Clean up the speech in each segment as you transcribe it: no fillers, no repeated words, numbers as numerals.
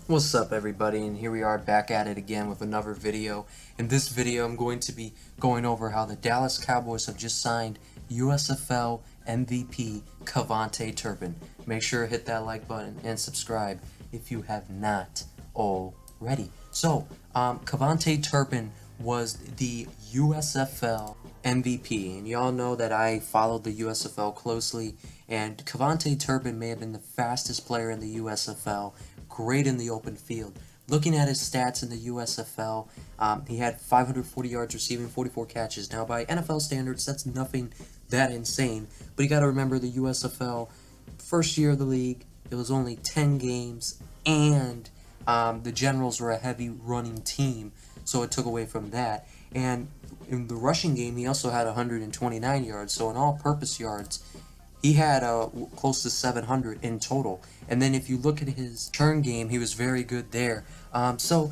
What's up everybody, and here we are back at it again with another video. In this video I'm going to be going over how the Dallas Cowboys have just signed USFL MVP KaVontae Turpin. Make sure to hit that like button and subscribe if you have not already. So, KaVontae Turpin was the USFL MVP, and y'all know that I followed the USFL closely, and KaVontae Turpin may have been the fastest player in the USFL, great in the open field. Looking at his stats in the USFL, he had 540 yards receiving, 44 catches. Now, by NFL standards, that's nothing that insane, but you got to remember the USFL, first year of the league, it was only 10 games, and the Generals were a heavy running team, so it took away from that. And in the rushing game, he also had 129 yards, so in all-purpose yards, he had close to 700 in total. And then if you look at his turn game, he was very good there. So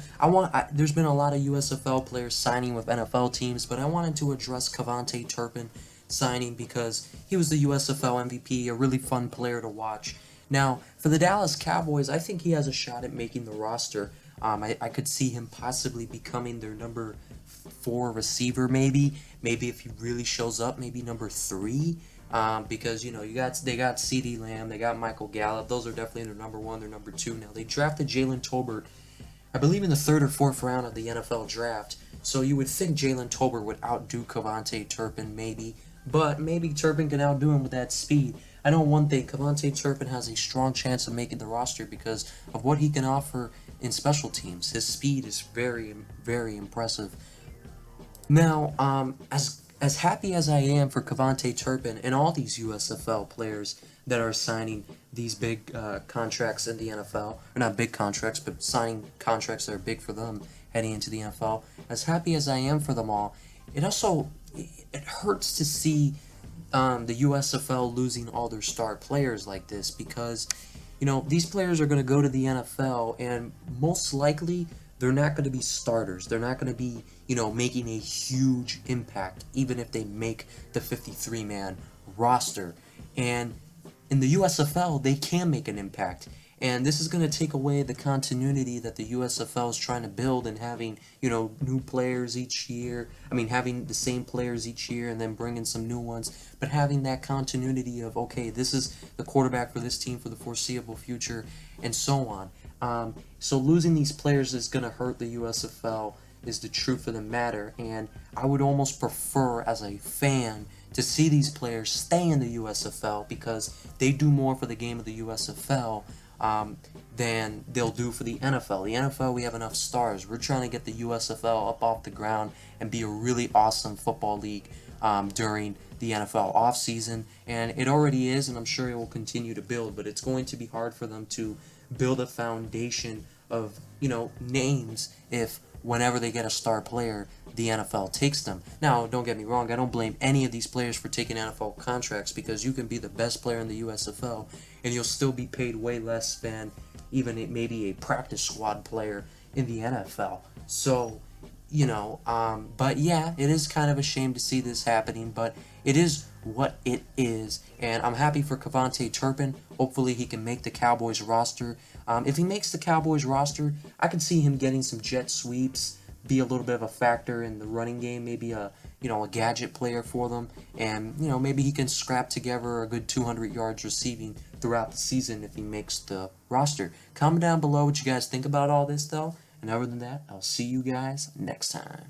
there's been a lot of USFL players signing with NFL teams, but I wanted to address KaVontae Turpin signing because he was the USFL MVP, a really fun player to watch. Now, for the Dallas Cowboys, I think he has a shot at making the roster. I could see him possibly becoming their number 4 receiver, maybe if he really shows up, maybe number 3. Because they got CeeDee Lamb, they got Michael Gallup. Those are definitely their number 1, their number 2. Now they drafted Jalen Tolbert, I believe in the 3rd or 4th round of the NFL draft. So you would think Jalen Tolbert would outdo KaVontae Turpin, maybe, but maybe Turpin can outdo him with that speed. I know one thing: KaVontae Turpin has a strong chance of making the roster because of what he can offer in special teams. His speed is very, very impressive. Now, as happy as I am for KaVontae Turpin and all these USFL players that are signing these big contracts in the NFL, or not big contracts, but signing contracts that are big for them heading into the NFL, as happy as I am for them all, it hurts to see the USFL losing all their star players like this, because these players are going to go to the NFL, and most likely they're not going to be starters. They're not going to be, making a huge impact, even if they make the 53-man roster. And in the USFL, they can make an impact. And this is going to take away the continuity that the USFL is trying to build, and having, new players each year. I mean, having the same players each year and then bringing some new ones. But having that continuity of, okay, this is the quarterback for this team for the foreseeable future, and so on. So losing these players is going to hurt the USFL, is the truth of the matter. And I would almost prefer, as a fan, to see these players stay in the USFL, because they do more for the game of the USFL than they'll do for the NFL. The NFL, we have enough stars. We're trying to get the USFL up off the ground and be a really awesome football league during the NFL offseason, and it already is, and I'm sure it will continue to build, but it's going to be hard for them to build a foundation of, names if whenever they get a star player, the NFL takes them. Now, don't get me wrong, I don't blame any of these players for taking NFL contracts, because you can be the best player in the USFL and you'll still be paid way less than even maybe a practice squad player in the NFL. So, but yeah, it is kind of a shame to see this happening, but it is what it is, and I'm happy for KaVontae Turpin. Hopefully he can make the Cowboys roster. If he makes the Cowboys roster, I can see him getting some jet sweeps, be a little bit of a factor in the running game, maybe a gadget player for them, and maybe he can scrap together a good 200 yards receiving throughout the season if he makes the roster. Comment down below what you guys think about all this though, and other than that, I'll see you guys next time.